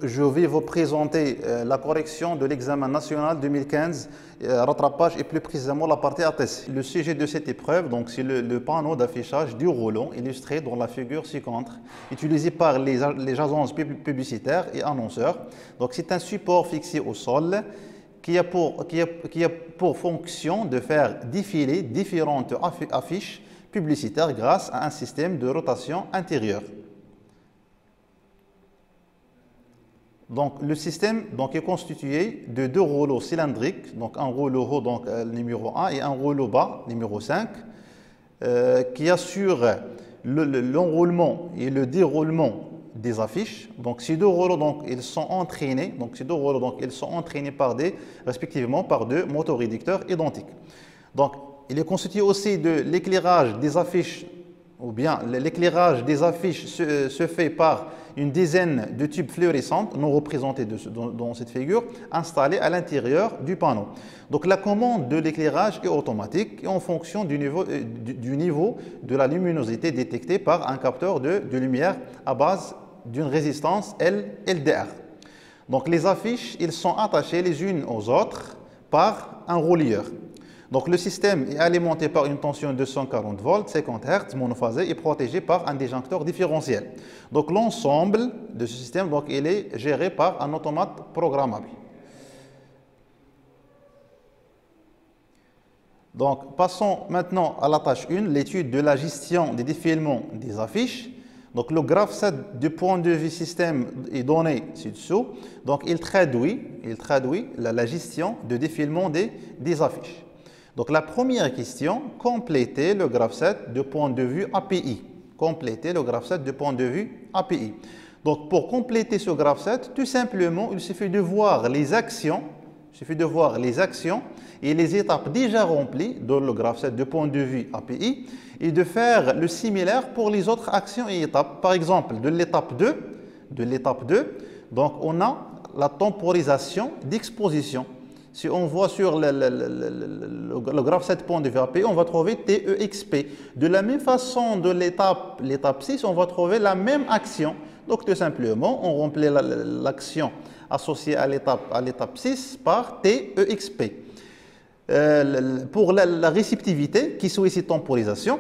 Je vais vous présenter la correction de l'examen national 2015, rattrapage et plus précisément la partie ATC. Le sujet de cette épreuve, donc, c'est le panneau d'affichage du rouleau illustré dans la figure ci-contre, utilisé par les agences publicitaires et annonceurs. Donc, c'est un support fixé au sol qui a pour fonction de faire défiler différentes affiches publicitaires grâce à un système de rotation intérieure. Donc, le système est constitué de deux rouleaux cylindriques, donc un rouleau haut, numéro 1, et un rouleau bas, numéro 5, qui assurent l'enroulement et le déroulement des affiches. Donc, ces deux rouleaux, ils sont entraînés, respectivement par deux motoréducteurs identiques. Donc, il est constitué aussi de l'éclairage des affiches, ou bien l'éclairage des affiches se fait par une dizaine de tubes fluorescents, non représentés dans cette figure, installés à l'intérieur du panneau. Donc la commande de l'éclairage est automatique et en fonction du niveau de la luminosité détectée par un capteur de lumière à base d'une résistance LDR. Donc les affiches, elles sont attachées les unes aux autres par un relieur. Donc le système est alimenté par une tension de 240 volts, 50 Hz, monophasé et protégé par un disjoncteur différentiel. Donc l'ensemble de ce système, il est géré par un automate programmable. Donc passons maintenant à la tâche 1, l'étude de la gestion des défilements des affiches. Donc le graphe 7 du point de vue système est donné ci-dessous. Donc il traduit la gestion de défilement des affiches. Donc la première question, compléter le graphe 7 de point de vue API. Compléter le graphe 7 de point de vue API. Donc pour compléter ce graphe 7, tout simplement, il suffit de voir les actions, et les étapes déjà remplies dans le graphe 7 de point de vue API et de faire le similaire pour les autres actions et étapes. Par exemple, de l'étape 2, donc on a la temporisation d'exposition. Si on voit sur le graphe 7 point de vue API, on va trouver TEXP. De la même façon, de l'étape 6, on va trouver la même action. Donc, tout simplement, on remplit l'action associée à l'étape 6 par TEXP. Pour la réceptivité qui sollicite temporisation,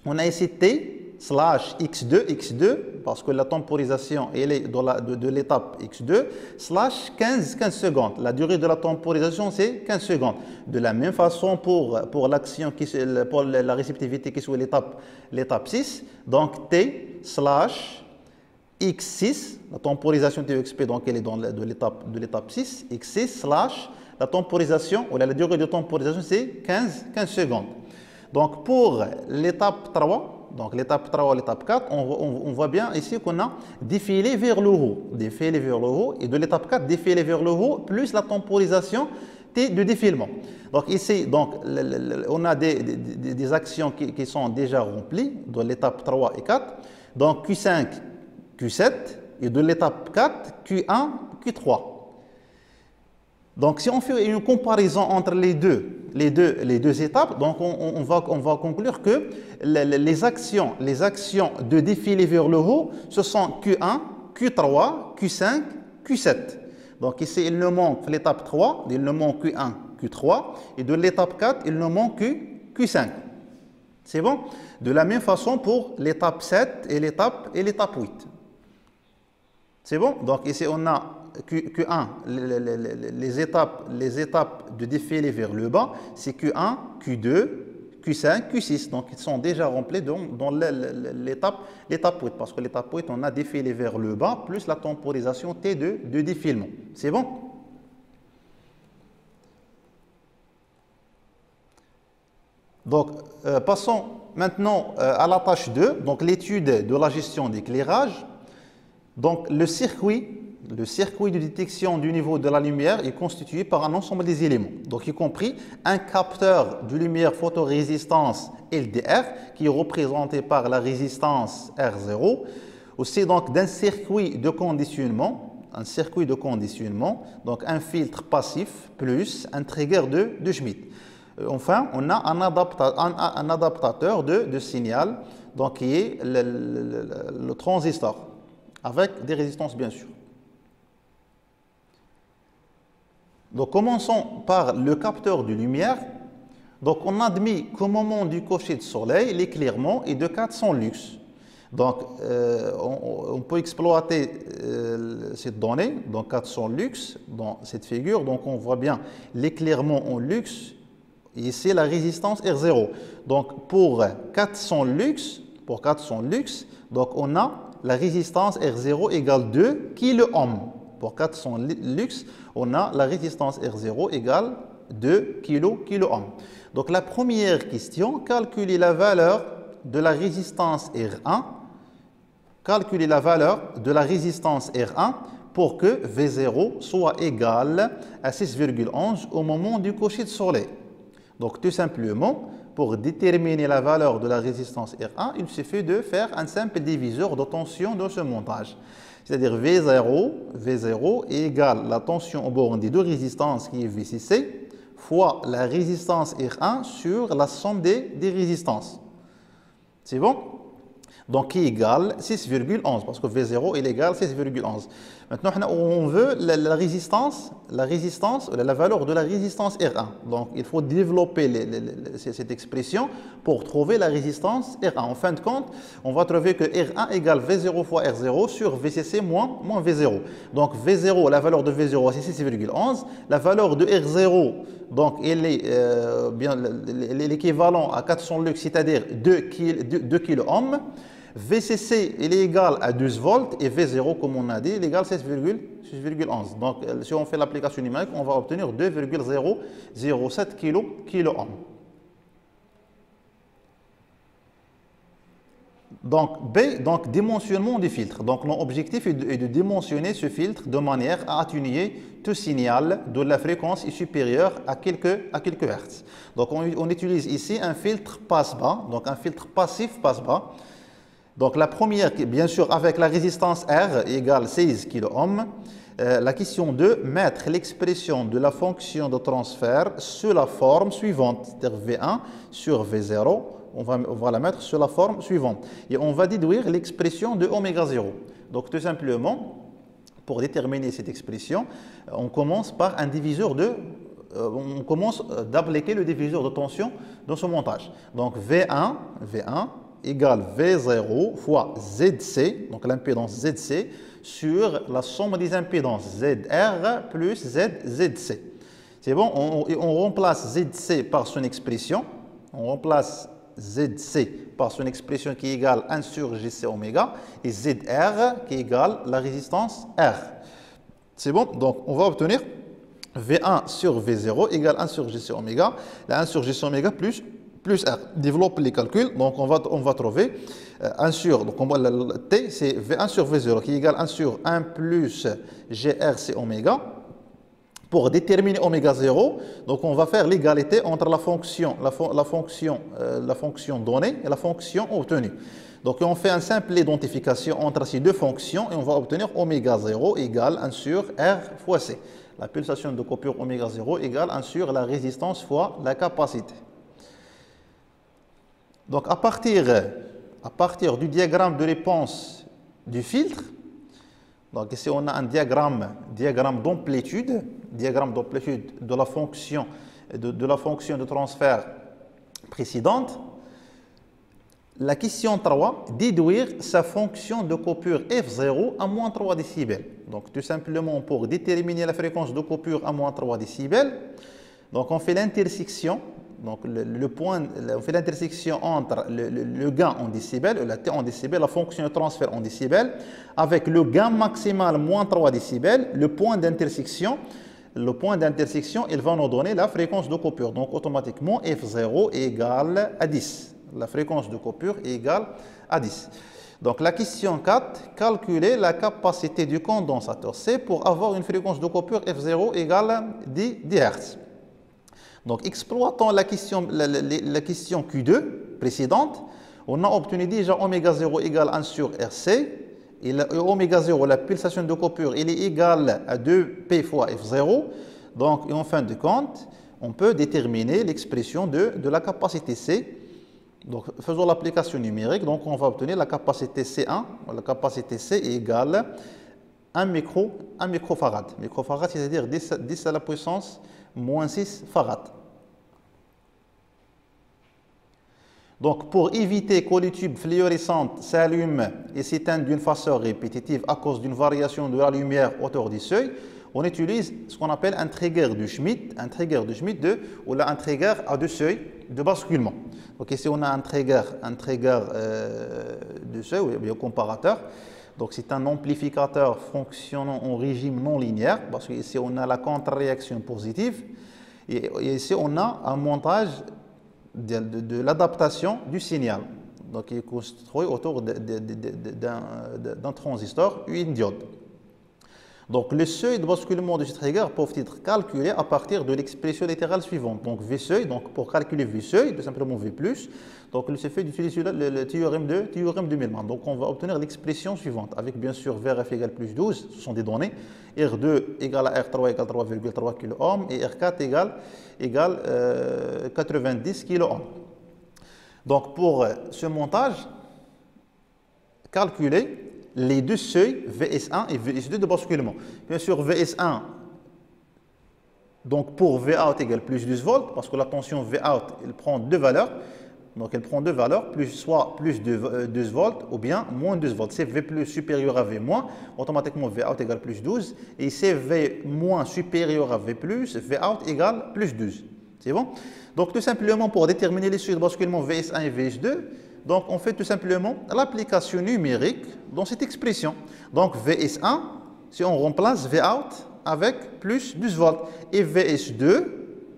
on a ici T/X2, parce que la temporisation elle est de l'étape X2, /15 secondes. La durée de la temporisation, c'est 15 secondes. De la même façon, pour l'action, pour la réceptivité qui est sur l'étape 6, donc T/X6, la temporisation TXP, donc elle est de l'étape 6, X6 / la temporisation, ou la durée de temporisation, c'est 15 secondes. Donc pour l'étape 3, l'étape 3 et l'étape 4, on voit bien ici qu'on a défilé vers le haut, et de l'étape 4, défilé vers le haut, plus la temporisation T de défilement. Donc ici, on a des actions qui sont déjà remplies dans l'étape 3 et 4, donc Q5, Q7, et de l'étape 4, Q1, Q3. Donc, si on fait une comparaison entre les deux étapes, donc on va conclure que les actions de défilé vers le haut, ce sont Q1, Q3, Q5, Q7. Donc ici, il nous manque l'étape 3, il nous manque Q1, Q3, et de l'étape 4, il nous manque Q5. C'est bon? De la même façon pour l'étape 7 et l'étape 8. C'est bon? Donc ici, on a Q1, les étapes de défilé vers le bas, c'est Q1, Q2, Q5, Q6. Donc, ils sont déjà remplis dans l'étape 8. Parce que l'étape 8, on a défilé vers le bas, plus la temporisation T de défilement. C'est bon? Donc, passons maintenant à la tâche 2, donc l'étude de la gestion d'éclairage. Donc, le circuit de détection du niveau de la lumière est constitué par un ensemble des éléments, donc y compris un capteur de lumière photorésistance LDR qui est représenté par la résistance R0, aussi donc d'un circuit de conditionnement, donc un filtre passif plus un trigger de Schmitt. Enfin, on a un adaptateur de signal, donc qui est le transistor, avec des résistances bien sûr. Donc, commençons par le capteur de lumière. Donc, on admet qu'au moment du coucher de soleil, l'éclairement est de 400 lux. Donc, on peut exploiter cette donnée, donc 400 lux, dans cette figure. Donc, on voit bien l'éclairement en lux. Ici, la résistance R0. Donc, pour 400 lux, donc on a la résistance R0 égale 2 kΩ. Pour 400 lux, on a la résistance R0 égale 2 kΩ. Donc, la première question, calculer la valeur de la résistance R1. Calculer la valeur de la résistance R1 pour que V0 soit égal à 6,11 au moment du coucher de soleil. Donc, tout simplement, pour déterminer la valeur de la résistance R1, il suffit de faire un simple diviseur de tension dans ce montage. C'est-à-dire V0 égale la tension aux bornes des deux résistances qui est VCC fois la résistance R1 sur la somme des résistances. C'est bon? Donc, qui égale 6,11 parce que V0 est égal à 6,11. Maintenant, on veut la résistance, la valeur de la résistance R1. Donc, il faut développer cette expression pour trouver la résistance R1. En fin de compte, on va trouver que R1 égale V0 fois R0 sur VCC moins V0. Donc, V0, la valeur de V0, c'est 6,11. La valeur de R0, donc, elle est l'équivalent à 400 lux, c'est-à-dire 2 kΩ. VCC, il est égal à 12 volts et V0, comme on a dit, il est égal à 6,11. Donc, si on fait l'application numérique, on va obtenir 2,007 kΩ. Donc, B, donc dimensionnement du filtre. Donc, l'objectif est de dimensionner ce filtre de manière à atténuer tout signal de la fréquence supérieure à quelques Hertz. Donc, on utilise ici un filtre passe-bas, donc un filtre passif passe-bas. Donc, la première, bien sûr, avec la résistance R égale 16 kΩ. La question 2, mettre l'expression de la fonction de transfert sur la forme suivante, c'est-à-dire V1 sur V0. On va la mettre sur la forme suivante. Et on va déduire l'expression de ω0. Donc, tout simplement, pour déterminer cette expression, on commence par un diviseur on commence d'appliquer le diviseur de tension dans ce montage. Donc, V1 égale V0 fois ZC, donc l'impédance ZC, sur la somme des impédances ZR plus ZC. C'est bon, on remplace ZC par son expression. On remplace ZC par son expression qui est égale 1 sur JC oméga et ZR qui est égale la résistance R. C'est bon, donc on va obtenir V1 sur V0 égale 1 sur JC oméga, la 1 sur JC oméga plus R. Développe les calculs, donc on va trouver 1 sur, donc T c'est V1 sur V0 qui est égal à 1 sur 1 plus GRC oméga. Pour déterminer ω0, donc on va faire l'égalité entre la fonction donnée et la fonction obtenue. Donc on fait une simple identification entre ces deux fonctions et on va obtenir ω0 égale 1 sur R fois C. La pulsation de coupure ω0 égale 1 sur la résistance fois la capacité. Donc à partir du diagramme de réponse du filtre, donc ici on a un diagramme d'amplitude de la fonction de transfert précédente. La question 3, déduire sa fonction de coupure F0 à moins 3 décibels. Donc tout simplement pour déterminer la fréquence de coupure à moins 3 décibels, donc on fait l'intersection. Donc, on fait l'intersection entre le gain en décibels, la T en décibels, la fonction de transfert en décibels, avec le gain maximal moins 3 décibels, le point d'intersection, il va nous donner la fréquence de coupure. Donc, automatiquement, F0 est égal à 10. La fréquence de coupure est égale à 10. Donc, la question 4, calculer la capacité du condensateur C pour avoir une fréquence de coupure F0 égale à 10 Hz. Donc, exploitant la question Q2 précédente, on a obtenu déjà ω0 égale 1 sur RC. Et ω0, la pulsation de coupure, il est égal à 2P fois F0. Donc, en fin de compte, on peut déterminer l'expression de la capacité C. Donc, faisons l'application numérique. Donc, on va obtenir la capacité C1. La capacité C est égale 1 microfarad. Microfarad, c'est-à-dire 10 à la puissance moins 6 farad. Donc, pour éviter que les tubes fluorescents s'allument et s'éteignent d'une façon répétitive à cause d'une variation de la lumière autour du seuil, on utilise ce qu'on appelle un trigger de Schmitt, ou là, un trigger à deux seuils de basculement. Donc ici, on a un trigger de seuil, ou bien comparateur. Donc c'est un amplificateur fonctionnant en régime non linéaire, parce qu'ici, on a la contre-réaction positive. Et ici, on a un montage de l'adaptation du signal. Donc il est construit autour d'un transistor ou une diode. Donc, les seuils de basculement de ce trigger peuvent être calculés à partir de l'expression littérale suivante. Donc, V seuil, donc pour calculer V seuil, tout simplement V+, donc il se fait d'utiliser le théorème de Millman. Donc, on va obtenir l'expression suivante, avec bien sûr VRF égale plus 12, ce sont des données, R2 égale à R3 égale 3,3 kΩ et R4 égale 90 kΩ. Donc, pour ce montage, calculer les deux seuils VS1 et VS2 de basculement. Bien sûr, VS1, donc pour Vout égale plus 12 volts, parce que la tension Vout, elle prend deux valeurs. Donc, elle prend deux valeurs, soit plus 12 volts ou bien moins 12 volts. C'est V plus supérieur à V moins, automatiquement Vout égale plus 12. Et c'est V moins supérieur à V plus, Vout égale plus 12. C'est bon? Donc, tout simplement, pour déterminer les seuils de basculement VS1 et VS2, donc, on fait tout simplement l'application numérique dans cette expression. Donc, VS1, si on remplace Vout avec plus 12 volts. Et VS2,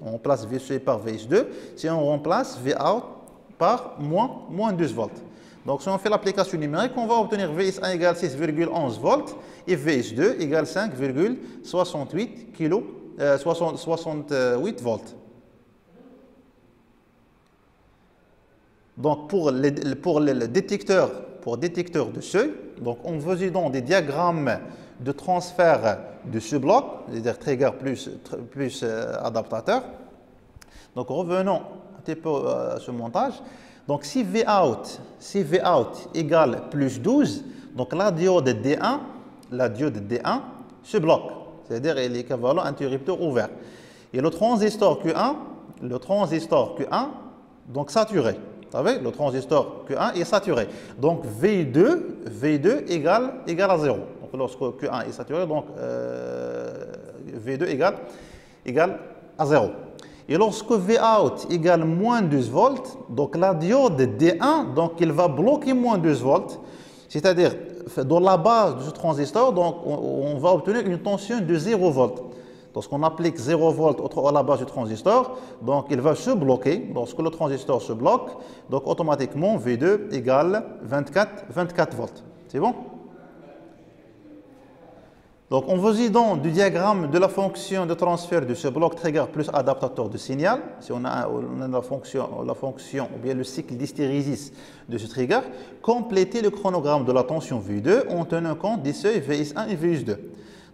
on remplace VSE par VS2, si on remplace Vout par moins 12 volts. Donc, si on fait l'application numérique, on va obtenir VS1 égale 6,11 volts et VS2 égale 5,68 volts. Donc, pour le détecteur de seuil, donc en faisant des diagrammes de transfert de ce bloc, c'est-à-dire trigger plus adaptateur. Donc, revenons un petit peu à ce montage. Donc, si Vout égale plus 12, donc la diode D1 se bloque, c'est-à-dire elle est équivalent à interrupteur ouvert. Et le transistor Q1, donc saturé. Vous savez, le transistor Q1 est saturé. Donc, V2 égale à 0. Donc, lorsque Q1 est saturé, donc V2 égale à 0. Et lorsque Vout égale moins 12 volts, donc la diode D1, donc il va bloquer moins 12 volts. C'est-à-dire, dans la base de ce transistor, donc on va obtenir une tension de 0 volts. Lorsqu'on applique 0 volts à la base du transistor, donc il va se bloquer. Lorsque le transistor se bloque, donc automatiquement V2 égale 24 volts. C'est bon? Donc en faisant du diagramme de la fonction de transfert de ce bloc trigger plus adaptateur de signal, si on a la fonction ou bien le cycle d'hystérésis de ce trigger, compléter le chronogramme de la tension V2 en tenant compte des seuils VS1 et VS2.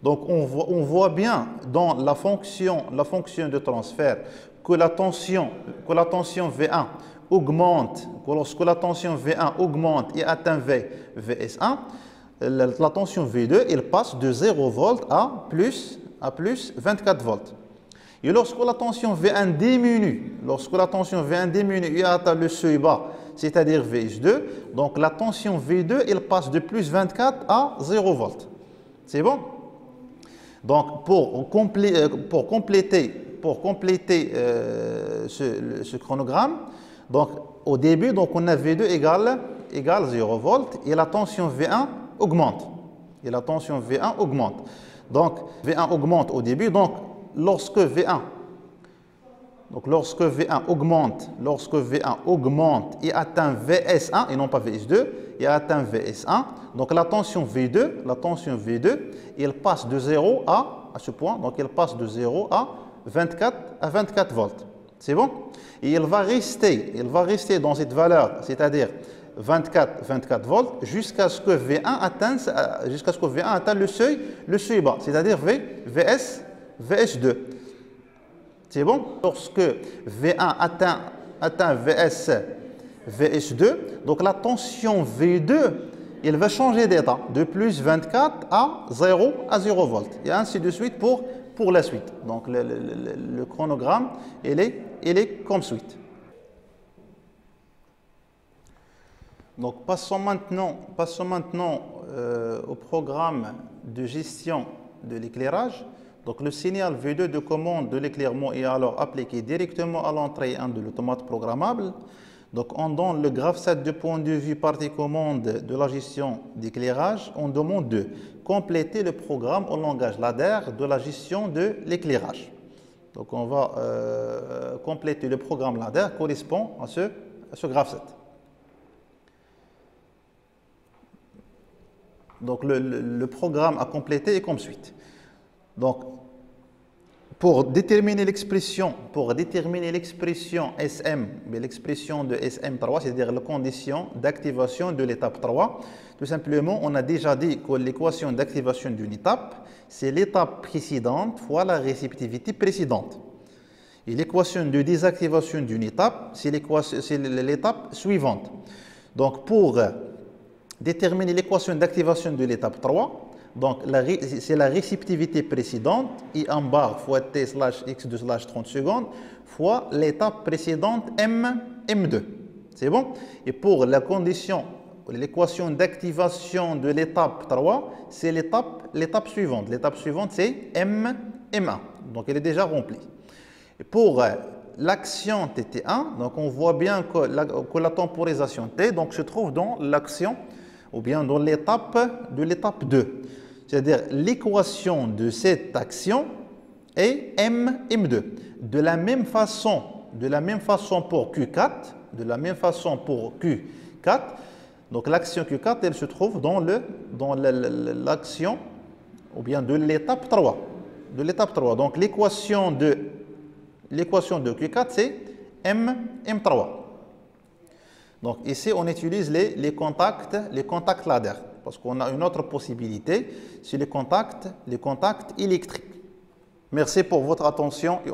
Donc, on voit bien dans la fonction de transfert que la tension V1 augmente, lorsque la tension V1 augmente et atteint VS1, la tension V2, elle passe de 0 volts à plus 24 volts. Et lorsque la tension V1 diminue, et atteint le seuil bas, c'est-à-dire VS2, donc la tension V2, elle passe de plus 24 à 0 volts. C'est bon? Donc, pour compléter ce chronogramme, donc, au début, donc, on a V2 égale 0 volts et la tension V1 augmente. Donc, V1 augmente au début. Donc, lorsque V1 augmente et atteint VS1 et non pas VS2, et atteint VS1, donc la tension V2, elle passe de 0 à ce point, donc elle passe de 0 à 24 volts. C'est bon? Et elle va rester dans cette valeur, c'est-à-dire 24 volts, jusqu'à ce que V1 atteigne le seuil bas, c'est-à-dire VS2. C'est bon? Lorsque V1 atteint VS2, donc la tension V2, il va changer d'état de plus 24 à 0 volts. Et ainsi de suite pour la suite. Donc le chronogramme, il est comme suite. Donc passons maintenant au programme de gestion de l'éclairage. Donc le signal V2 de commande de l'éclairement est alors appliqué directement à l'entrée 1 de l'automate programmable. Donc on donne le graphe 7 du point de vue partie commande de la gestion d'éclairage. On demande de compléter le programme au langage ladder de la gestion de l'éclairage. Donc on va compléter le programme ladder correspond à ce graphe 7. Donc le programme à compléter est comme suite. Donc pour déterminer l'expression SM, l'expression de SM3, c'est-à-dire la condition d'activation de l'étape 3, tout simplement, on a déjà dit que l'équation d'activation d'une étape, c'est l'étape précédente fois la réceptivité précédente. Et l'équation de désactivation d'une étape, c'est l'étape suivante. Donc pour déterminer l'équation d'activation de l'étape 3, donc c'est la réceptivité précédente, I en barre fois T slash X2 slash 30 secondes, fois l'étape précédente M2. C'est bon? Et pour la condition, l'équation d'activation de l'étape 3, c'est l'étape suivante. L'étape suivante, c'est M1. Donc elle est déjà remplie. Et pour l'action TT1, donc on voit bien que la temporisation T donc, se trouve dans l'action ou bien dans l'étape 2. C'est-à-dire l'équation de cette action est M2. De la même façon pour Q4, donc l'action Q4, elle se trouve dans l'action ou bien de l'étape 3. Donc l'équation de Q4, c'est M3. Donc ici, on utilise les contacts ladder. Parce qu'on a une autre possibilité, c'est les contacts électriques. Merci pour votre attention et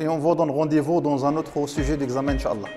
on vous donne rendez-vous dans un autre sujet d'examen, Inch'Allah.